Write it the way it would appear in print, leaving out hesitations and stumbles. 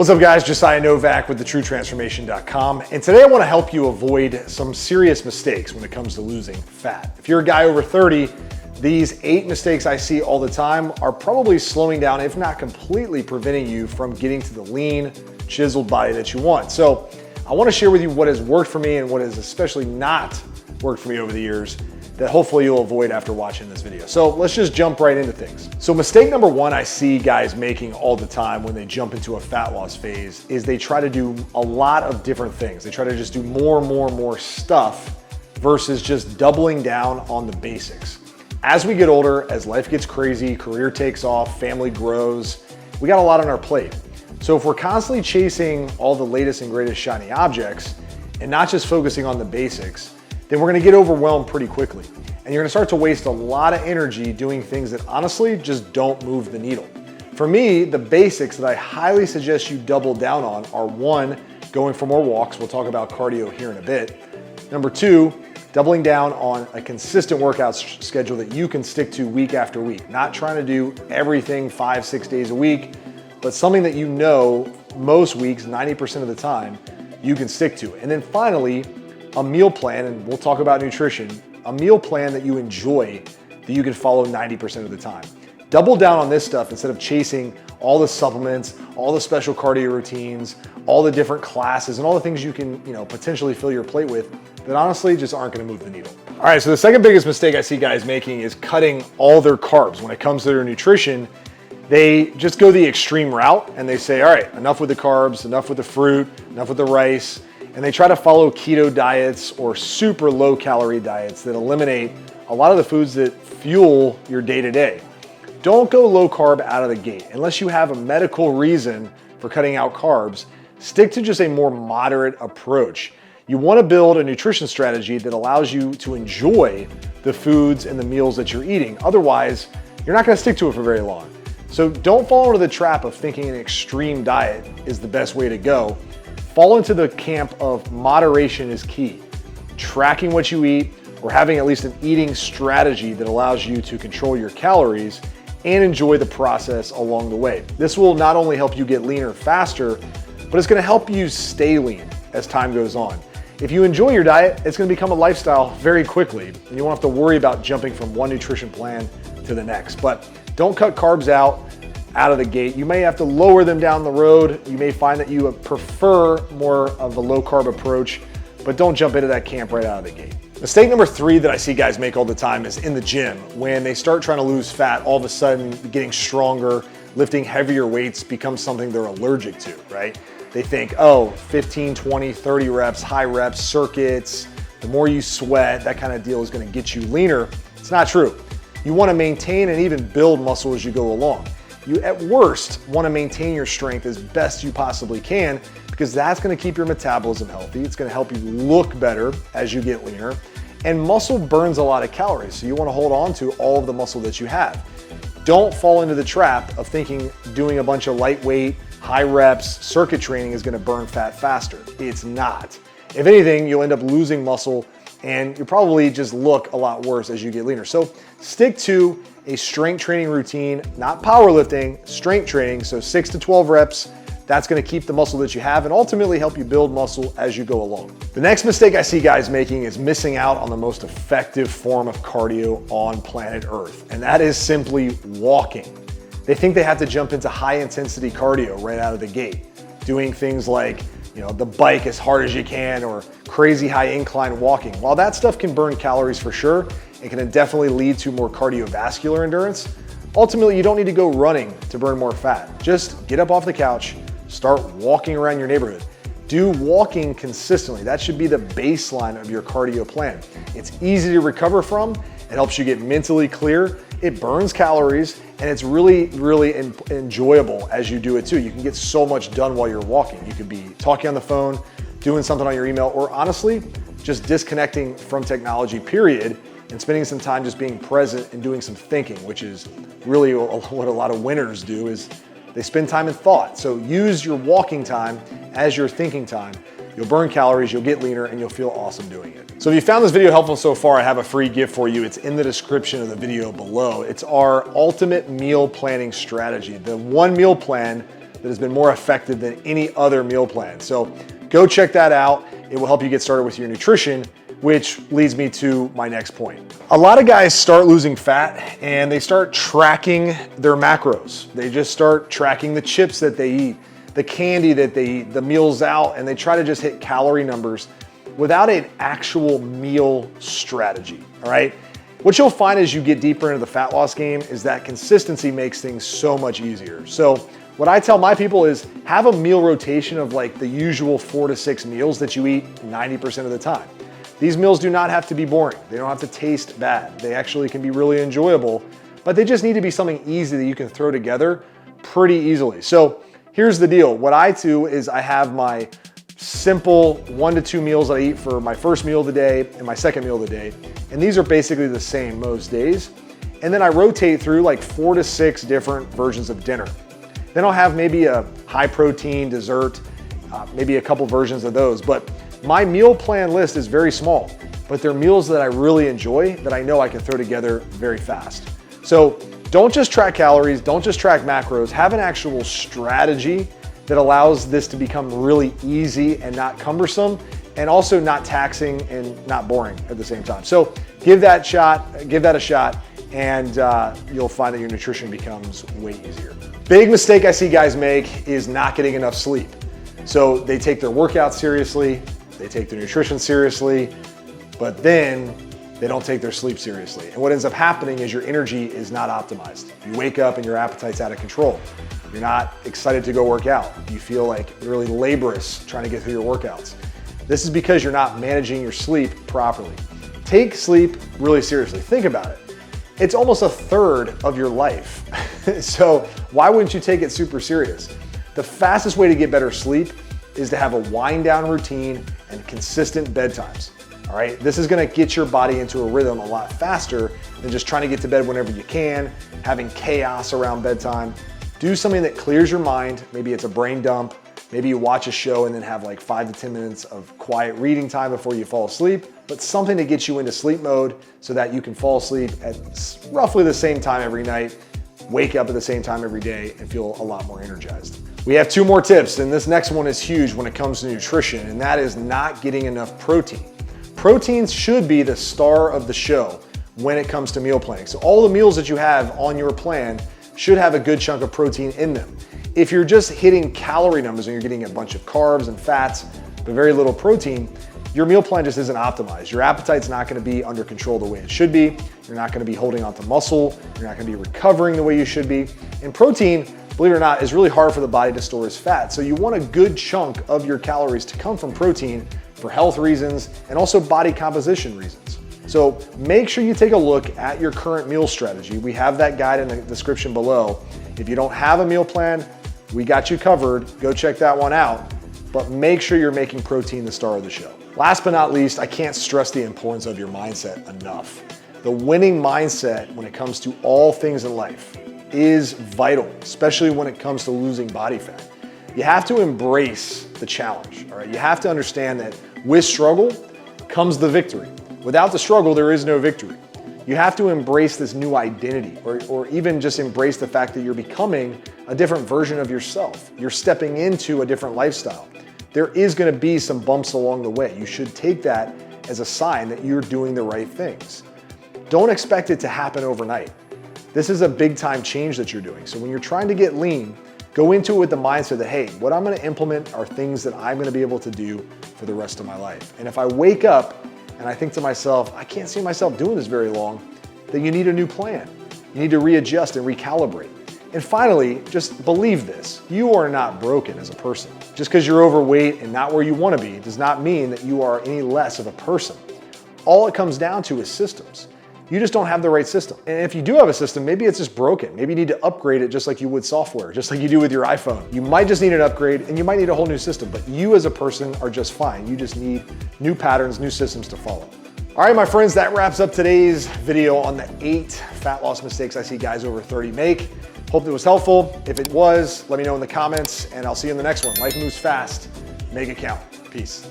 What's up guys, Josiah Novak with thetruetransformation.com, and today I want to help you avoid some serious mistakes when it comes to losing fat. If you're a guy over 30, these 8 mistakes I see all the time are probably slowing down, if not completely preventing you from getting to the lean, chiseled body that you want. So I want to share with you what has worked for me and what has especially not worked for me over the years that hopefully you'll avoid after watching this video. So let's just jump right into things. So mistake number 1 I see guys making all the time when they jump into a fat loss phase is they try to do a lot of different things. They try to just do more stuff versus just doubling down on the basics. As we get older, as life gets crazy, career takes off, family grows, we got a lot on our plate. So if we're constantly chasing all the latest and greatest shiny objects and not just focusing on the basics, then we're gonna get overwhelmed pretty quickly. And you're gonna start to waste a lot of energy doing things that honestly just don't move the needle. For me, the basics that I highly suggest you double down on are 1, going for more walks. We'll talk about cardio here in a bit. Number 2, doubling down on a consistent workout schedule that you can stick to week after week. Not trying to do everything 5-6 days a week, but something that you know most weeks, 90% of the time, you can stick to. And then finally, a meal plan, and we'll talk about nutrition, a meal plan that you enjoy, that you can follow 90% of the time. Double down on this stuff instead of chasing all the supplements, all the special cardio routines, all the different classes, and all the things you can, potentially fill your plate with that honestly just aren't gonna move the needle. All right, so the second biggest mistake I see guys making is cutting all their carbs. When it comes to their nutrition, they just go the extreme route and they say, all right, enough with the carbs, enough with the fruit, enough with the rice, and they try to follow keto diets or super low calorie diets that eliminate a lot of the foods that fuel your day-to-day. Don't go low carb out of the gate. Unless you have a medical reason for cutting out carbs, stick to just a more moderate approach. You want to build a nutrition strategy that allows you to enjoy the foods and the meals that you're eating. Otherwise, you're not going to stick to it for very long. So don't fall into the trap of thinking an extreme diet is the best way to go. Fall into the camp of moderation is key. Tracking what you eat or having at least an eating strategy that allows you to control your calories and enjoy the process along the way. This will not only help you get leaner faster, but it's gonna help you stay lean as time goes on. If you enjoy your diet, it's gonna become a lifestyle very quickly, and you won't have to worry about jumping from one nutrition plan to the next. But don't cut carbs out of the gate. You may have to lower them down the road. You may find that you prefer more of a low carb approach, but don't jump into that camp right out of the gate. Mistake number 3 that I see guys make all the time is in the gym. When they start trying to lose fat, all of a sudden getting stronger, lifting heavier weights becomes something they're allergic to, right? They think, oh, 15, 20, 30 reps, high reps, circuits, the more you sweat, that kind of deal is gonna get you leaner. It's not true. You wanna maintain and even build muscle as you go along. You at worst want to maintain your strength as best you possibly can because that's going to keep your metabolism healthy. It's going to help you look better as you get leaner. And muscle burns a lot of calories, so you want to hold on to all of the muscle that you have. Don't fall into the trap of thinking doing a bunch of lightweight, high reps, circuit training is going to burn fat faster. It's not. If anything, you'll end up losing muscle and you probably just look a lot worse as you get leaner. So stick to a strength training routine, not powerlifting, strength training. So 6 to 12 reps, that's gonna keep the muscle that you have and ultimately help you build muscle as you go along. The next mistake I see guys making is missing out on the most effective form of cardio on planet Earth, and that is simply walking. They think they have to jump into high intensity cardio right out of the gate, doing things like the bike as hard as you can or crazy high incline walking. While that stuff can burn calories for sure, it can definitely lead to more cardiovascular endurance. Ultimately, you don't need to go running to burn more fat. Just get up off the couch, start walking around your neighborhood. Do walking consistently. That should be the baseline of your cardio plan. It's easy to recover from. It helps you get mentally clear. It burns calories, and it's really enjoyable as you do it too. You can get so much done while you're walking. You could be talking on the phone, doing something on your email, or honestly, just disconnecting from technology, period, and spending some time just being present and doing some thinking, which is really what a lot of winners do, is they spend time in thought. So use your walking time as your thinking time. You'll burn calories, you'll get leaner, and you'll feel awesome doing it. So if you found this video helpful so far, I have a free gift for you. It's in the description of the video below. It's our ultimate meal planning strategy. The one meal plan that has been more effective than any other meal plan. So go check that out. It will help you get started with your nutrition, which leads me to my next point. A lot of guys start losing fat and they start tracking their macros. They just start tracking the chips that they eat, the candy that they eat, the meals out, and they try to just hit calorie numbers without an actual meal strategy, all right? What you'll find as you get deeper into the fat loss game is that consistency makes things so much easier. So what I tell my people is have a meal rotation of like the usual 4 to 6 meals that you eat 90% of the time. These meals do not have to be boring. They don't have to taste bad. They actually can be really enjoyable, but they just need to be something easy that you can throw together pretty easily. So here's the deal. What I do is I have my simple 1 to 2 meals I eat for my first meal of the day and my second meal of the day. And these are basically the same most days. And then I rotate through like 4 to 6 different versions of dinner. Then I'll have maybe a high protein dessert, maybe a couple versions of those. But my meal plan list is very small, but they're meals that I really enjoy that I know I can throw together very fast. So don't just track calories, don't just track macros, have an actual strategy that allows this to become really easy and not cumbersome, and also not taxing and not boring at the same time. So give that a shot, and you'll find that your nutrition becomes way easier. Big mistake I see guys make is not getting enough sleep. So they take their workouts seriously, they take their nutrition seriously, but then they don't take their sleep seriously. And what ends up happening is your energy is not optimized. You wake up and your appetite's out of control. You're not excited to go work out. You feel like really laborious trying to get through your workouts. This is because you're not managing your sleep properly. Take sleep really seriously. Think about it. It's almost a third of your life. So why wouldn't you take it super serious? The fastest way to get better sleep is to have a wind down routine and consistent bedtimes. All right, this is gonna get your body into a rhythm a lot faster than just trying to get to bed whenever you can, having chaos around bedtime. Do something that clears your mind. Maybe it's a brain dump. Maybe you watch a show and then have like 5 to 10 minutes of quiet reading time before you fall asleep, but something to get you into sleep mode so that you can fall asleep at roughly the same time every night, wake up at the same time every day, and feel a lot more energized. We have 2 more tips, and this next one is huge when it comes to nutrition, and that is not getting enough protein. Proteins should be the star of the show when it comes to meal planning. So all the meals that you have on your plan should have a good chunk of protein in them. If you're just hitting calorie numbers and you're getting a bunch of carbs and fats, but very little protein, your meal plan just isn't optimized. Your appetite's not gonna be under control the way it should be. You're not gonna be holding onto muscle. You're not gonna be recovering the way you should be. And protein, believe it or not, is really hard for the body to store as fat. So you want a good chunk of your calories to come from protein for health reasons and also body composition reasons. So make sure you take a look at your current meal strategy. We have that guide in the description below. If you don't have a meal plan, we got you covered. Go check that one out, but make sure you're making protein the star of the show. Last but not least, I can't stress the importance of your mindset enough. The winning mindset when it comes to all things in life is vital, especially when it comes to losing body fat. You have to embrace the challenge, all right? You have to understand that with struggle comes the victory. Without the struggle, there is no victory. You have to embrace this new identity, or even just embrace the fact that you're becoming a different version of yourself. You're stepping into a different lifestyle. There is gonna be some bumps along the way. You should take that as a sign that you're doing the right things. Don't expect it to happen overnight. This is a big time change that you're doing. So when you're trying to get lean, go into it with the mindset that, hey, what I'm gonna implement are things that I'm gonna be able to do for the rest of my life. And if I wake up and I think to myself, I can't see myself doing this very long, then you need a new plan. You need to readjust and recalibrate. And finally, just believe this, you are not broken as a person. Just because you're overweight and not where you wanna be does not mean that you are any less of a person. All it comes down to is systems. You just don't have the right system. And if you do have a system, maybe it's just broken. Maybe you need to upgrade it just like you would software, just like you do with your iPhone. You might just need an upgrade and you might need a whole new system, but you as a person are just fine. You just need new patterns, new systems to follow. All right, my friends, that wraps up today's video on the 8 fat loss mistakes I see guys over 30 make. Hope it was helpful. If it was, let me know in the comments and I'll see you in the next one. Life moves fast, make it count. Peace.